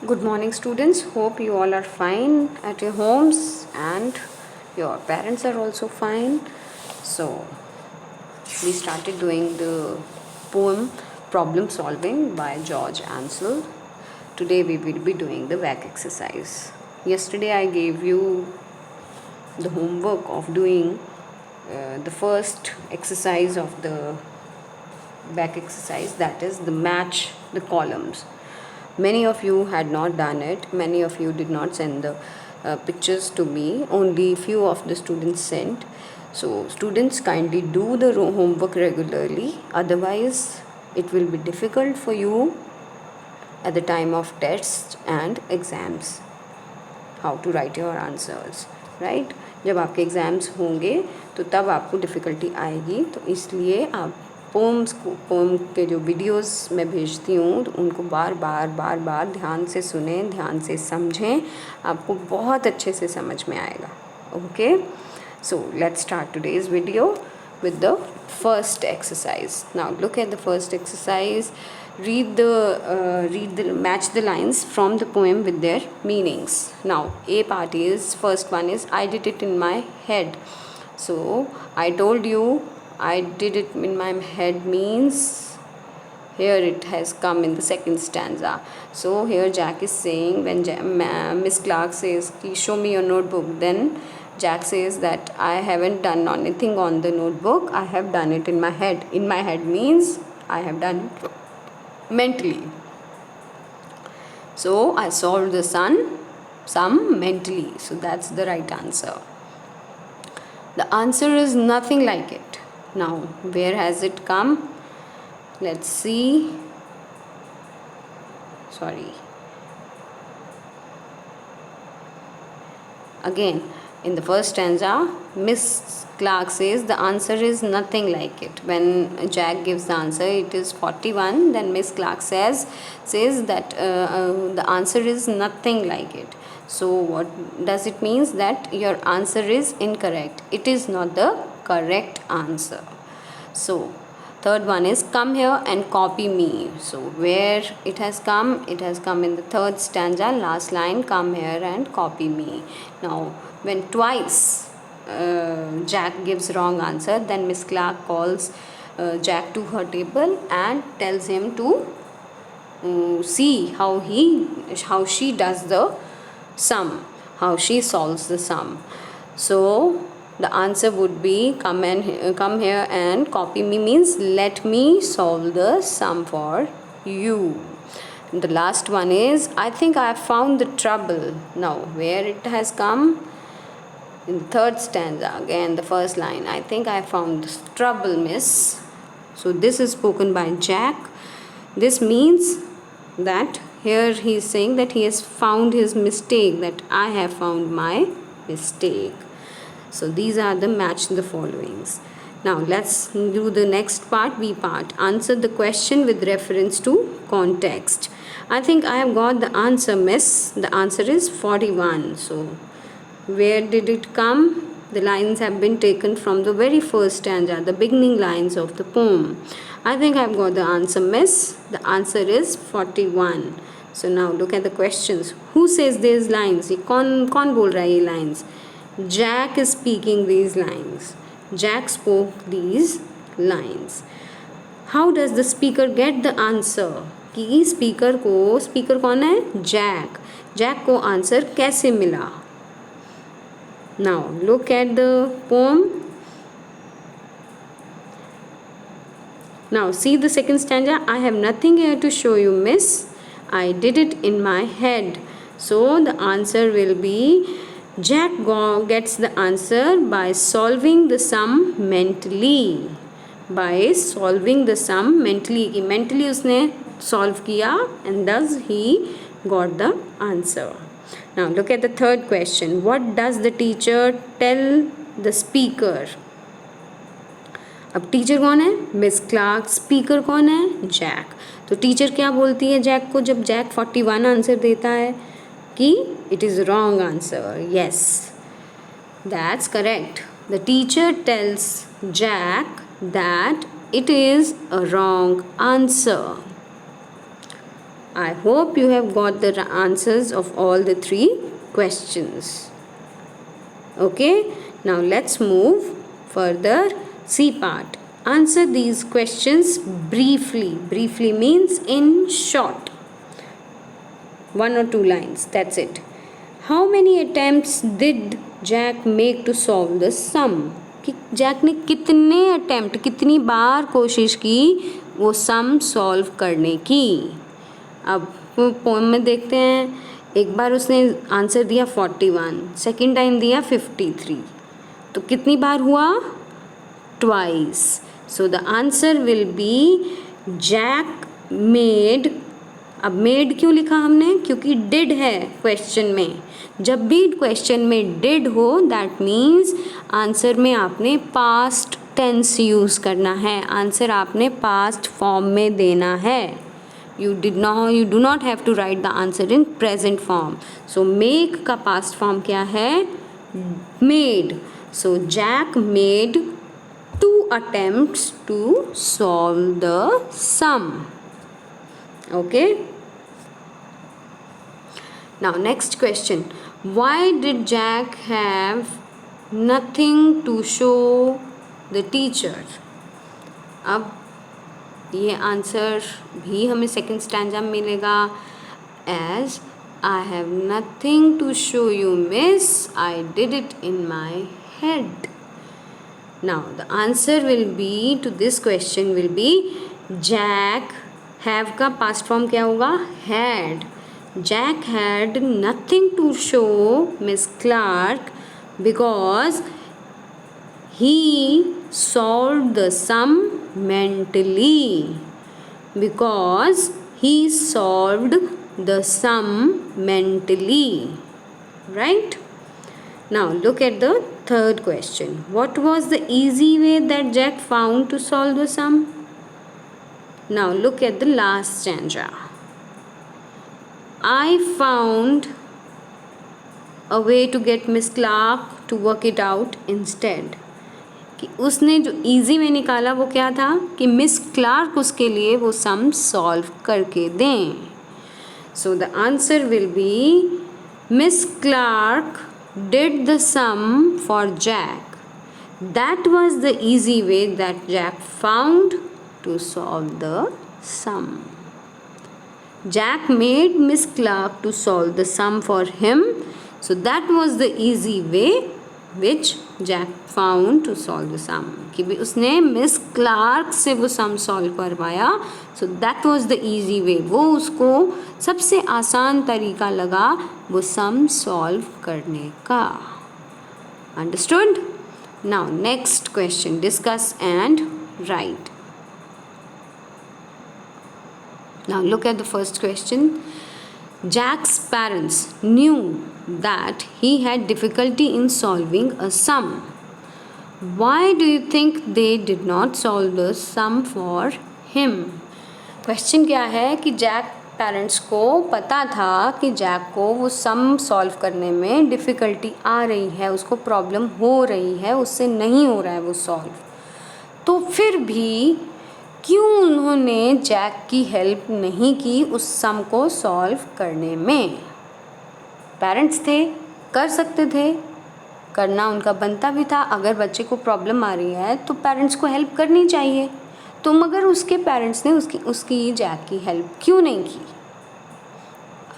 Good morning, students. Hope you all are fine at your homes and your parents are also fine. So, we started doing the poem Problem Solving by George Ansel. Today, we will be doing the back exercise. Yesterday, I gave you the homework of doing the first exercise of the back exercise, that is the match the columns. Many of you had not done it. Many of you did not send the pictures to me. Only few of the students sent. So students, kindly do the homework regularly. Otherwise, it will be difficult for you at the time of tests and exams. How to write your answers, right? जब आपके exams होंगे तो तब आपको difficulty आएगी, तो इसलिए आप पोम के जो वीडियोस मैं भेजती हूँ तो उनको बार बार ध्यान से सुने, ध्यान से समझें, आपको बहुत अच्छे से समझ में आएगा. Okay, so let's start today's video with the first exercise. Now look at the first exercise. Read the match the lines from the poem with their meanings. Now A part is, first one is, I did it in my head. So I told you I did it in my head means here it has come in the second stanza. So here Jack is saying, when Miss Clark says, show me your notebook, then Jack says that I haven't done anything on the notebook, I have done it in my head. In my head means I have done it mentally. So I solved the sum mentally. So that's the right answer. The answer is nothing like it. Now where has it come? Let's see. Sorry. Again, in the first stanza, Miss Clark says the answer is nothing like it. When Jack gives the answer, it is 41. Then Miss Clark says that the answer is nothing like it. So what does it means? That your answer is incorrect. It is not the correct answer. So third one is, come here and copy me. So where it has come? It has come in the third stanza, last line, come here and copy me. Now when twice Jack gives wrong answer, then Miss Clark calls Jack to her table and tells him to see how she does the sum, how she solves the sum. So the answer would be, come here and copy me means let me solve the sum for you. And the last one is, I think I have found the trouble. Now where it has come? In the third stanza, again the first line, I think I found this trouble, miss. So this is spoken by Jack. This means that here he is saying that he has found his mistake, that I have found my mistake. So these are the match the followings. Now let's do the next part, B part. Answer the question with reference to context. I think I have got the answer, miss. The answer is 41. So where did it come? The lines have been taken from the very first stanza, the beginning lines of the poem. I think I've got the answer, miss. The answer is 41. So now look at the questions. Who says these lines? कौन बोल रहा है ये lines? Jack is speaking these lines. Jack spoke these lines. How does the speaker get the answer? कि speaker कौन है? Jack को answer कैसे मिला? Now look at the poem. Now see the second stanza. I have nothing here to show you, miss. I did it in my head. So the answer will be, Jack gets the answer by solving the sum mentally. By solving the sum mentally. कि mentally उसने solve किया and thus he got the answer. Now look at the third question. What does the teacher tell the speaker? अब teacher कौन है? Miss Clark. Speaker कौन है? Jack. तो teacher क्या बोलती है जैक को जब जैक 41 आंसर देता है? कि it is wrong answer. Yes, that's correct. The teacher tells Jack that it is a wrong answer. I hope you have got the answers of all the 3 questions. Okay, now let's move further. C part. Answer these questions briefly. Briefly means in short. 1 or 2 lines, that's it. How many attempts did Jack make to solve the sum? कि Jack ने कितने attempt, कितनी बार कोशिश की वो sum solve करने की. अब पोएम में देखते हैं. एक बार उसने आंसर दिया 41, सेकेंड टाइम दिया 53, तो कितनी बार हुआ? Twice. So the answer will be Jack made. अब मेड क्यों लिखा हमने? क्योंकि डिड है क्वेश्चन में. जब भी क्वेश्चन में डिड हो दैट मीन्स आंसर में आपने पास्ट टेंस यूज़ करना है. आंसर आपने पास्ट फॉर्म में देना है. you do not have to write the answer in present form. So make का past form क्या है? made. So Jack made 2 attempts to solve the sum. Okay, now next question. Why did Jack have nothing to show the teacher? अब ये answer भी हमें second stanza में मिलेगा. As I have nothing to show you miss, I did it in my head. Now the answer will be to this question will be Jack. Have का past form क्या होगा? Had. Jack had nothing to show Miss Clark because he solved the sum mentally. Because he solved the sum mentally. Right? Now look at the third question. What was the easy way that Jack found to solve the sum? Now look at the last stanza. I found a way to get Miss Clark to work it out instead. कि उसने जो easy में निकाला वो क्या था? कि miss Clark उसके लिए वो सम सॉल्व करके दें. So the answer will be Miss Clark did the sum for Jack. That was the easy way that Jack found to solve the sum. Jack made Miss Clark to solve the sum for him. So that was the easy way which Jack found to solve the sum. कि भी उसने miss Clark से वो sum solve करवाया. So that was the easy way. वो उसको सबसे आसान तरीका लगा वो सम सॉल्व करने का. Understood? Now next question. Discuss and right. Now look at the first question. Jack's parents knew that he had difficulty in solving a sum. Why do you think they did not solve the sum for him? Question क्या है कि Jack parents को पता था कि Jack को वो sum solve करने में डिफ़िकल्टी आ रही है, उसको प्रॉब्लम हो रही है, उससे नहीं हो रहा है वो सॉल्व. तो फिर भी क्यों उन्होंने जैक की हेल्प नहीं की उस सम को सॉल्व करने में? पेरेंट्स थे, कर सकते थे, करना उनका बनता भी था. अगर बच्चे को प्रॉब्लम आ रही है तो पेरेंट्स को हेल्प करनी चाहिए. तो मगर उसके पेरेंट्स ने उसकी जैक की हेल्प क्यों नहीं की?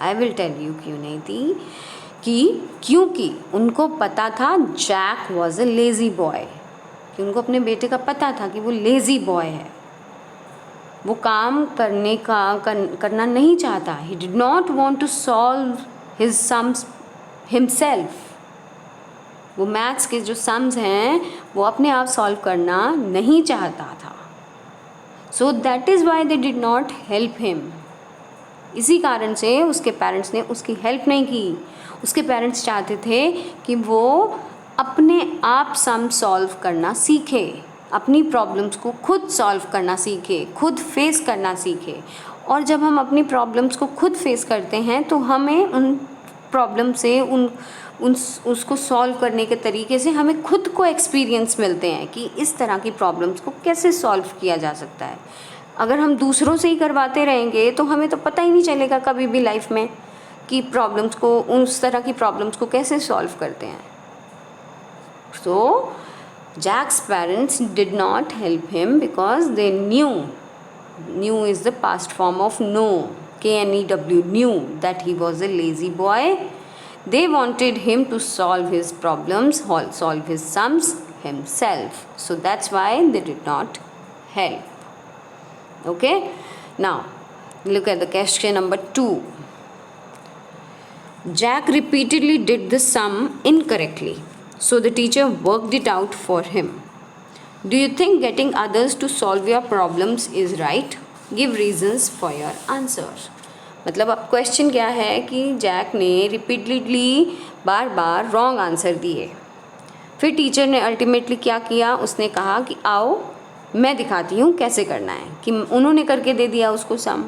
आई विल टेल यू क्यों नहीं थी. कि क्योंकि उनको पता था Jack was a lazy boy. कि उनको अपने बेटे का पता था कि वो लेज़ी बॉय है, वो काम करना नहीं चाहता. He did not want to solve his sums himself. वो मैथ्स के जो सम्स हैं वो अपने आप सॉल्व करना नहीं चाहता था. So that is why they did not help him. इसी कारण से उसके पेरेंट्स ने उसकी हेल्प नहीं की. उसके पेरेंट्स चाहते थे कि वो अपने आप सम सॉल्व करना सीखे, अपनी प्रॉब्लम्स को खुद सॉल्व करना सीखे, खुद फेस करना सीखे. और जब हम अपनी प्रॉब्लम्स को खुद फेस करते हैं तो हमें उन प्रॉब्लम से उसको सॉल्व करने के तरीके से हमें खुद को एक्सपीरियंस मिलते हैं कि इस तरह की प्रॉब्लम्स को कैसे सॉल्व किया जा सकता है. अगर हम दूसरों से ही करवाते रहेंगे तो हमें तो पता ही नहीं चलेगा कभी भी लाइफ में कि प्रॉब्लम्स को, उस तरह की प्रॉब्लम्स को कैसे सॉल्व करते हैं. So Jack's parents did not help him because they knew is the past form of know, KNEW, knew that he was a lazy boy. They wanted him to solve his problems, solve his sums himself. So that's why they did not help. Okay, now look at the question number 2. Jack repeatedly did the sum incorrectly, so the teacher worked it out for him. Do you think getting others to solve your problems is right? Give reasons for your answer. मतलब अब question क्या है कि Jack ने repeatedly बार बार wrong answer दिए. फिर teacher ने ultimately क्या किया, उसने कहा कि आओ मैं दिखाती हूँ कैसे करना है, कि उन्होंने करके दे दिया उसको सम.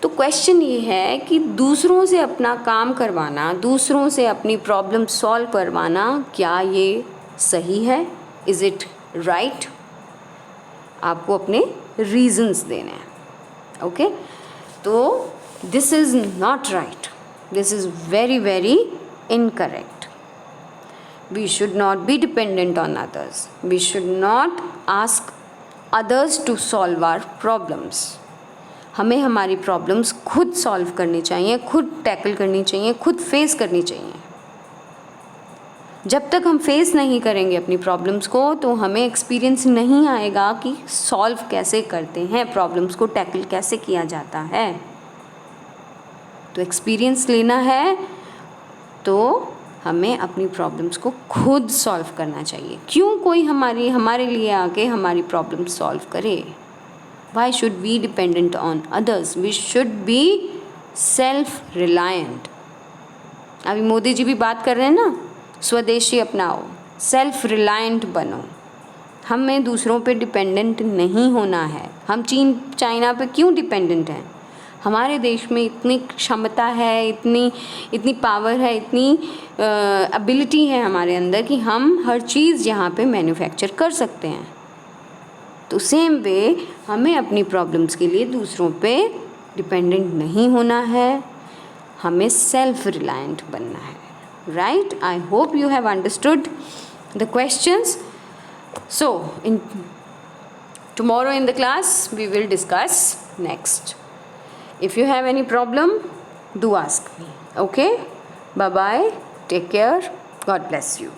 तो क्वेश्चन ये है कि दूसरों से अपना काम करवाना, दूसरों से अपनी प्रॉब्लम सॉल्व करवाना, क्या ये सही है? Is it right? आपको अपने रीजंस देने हैं. ओके, तो this is not right, this is very very incorrect. We should not be dependent on others, we should not ask others to solve our problems. हमें हमारी प्रॉब्लम्स खुद solve करनी चाहिए, खुद टैकल करनी चाहिए, खुद फेस करनी चाहिए. जब तक हम फेस नहीं करेंगे अपनी प्रॉब्लम्स को तो हमें एक्सपीरियंस नहीं आएगा कि सॉल्व कैसे करते हैं, प्रॉब्लम्स को टैकल कैसे किया जाता है. तो एक्सपीरियंस लेना है तो हमें अपनी प्रॉब्लम्स को खुद सॉल्व करना चाहिए. क्यों कोई हमारे लिए आके हमारी प्रॉब्लम सॉल्व करे? Why should we dependent on others? We should be self-reliant. अभी मोदी जी भी बात कर रहे हैं ना, स्वदेशी अपनाओ, सेल्फ रिलायंट बनो. हमें दूसरों पे डिपेंडेंट नहीं होना है. हम चीन चाइना पे क्यों डिपेंडेंट हैं? हमारे देश में इतनी क्षमता है, इतनी पावर है, इतनी एबिलिटी है हमारे अंदर कि हम हर चीज़ यहाँ पे मैन्युफैक्चर कर सकते हैं. तो सेम वे हमें अपनी प्रॉब्लम्स के लिए दूसरों पे डिपेंडेंट नहीं होना है, हमें सेल्फ रिलायंट बनना है. Right? I hope you have understood the questions. So in tomorrow in the class we will discuss next. If you have any problem, do ask me. Okay? Bye bye. Take care. God bless you.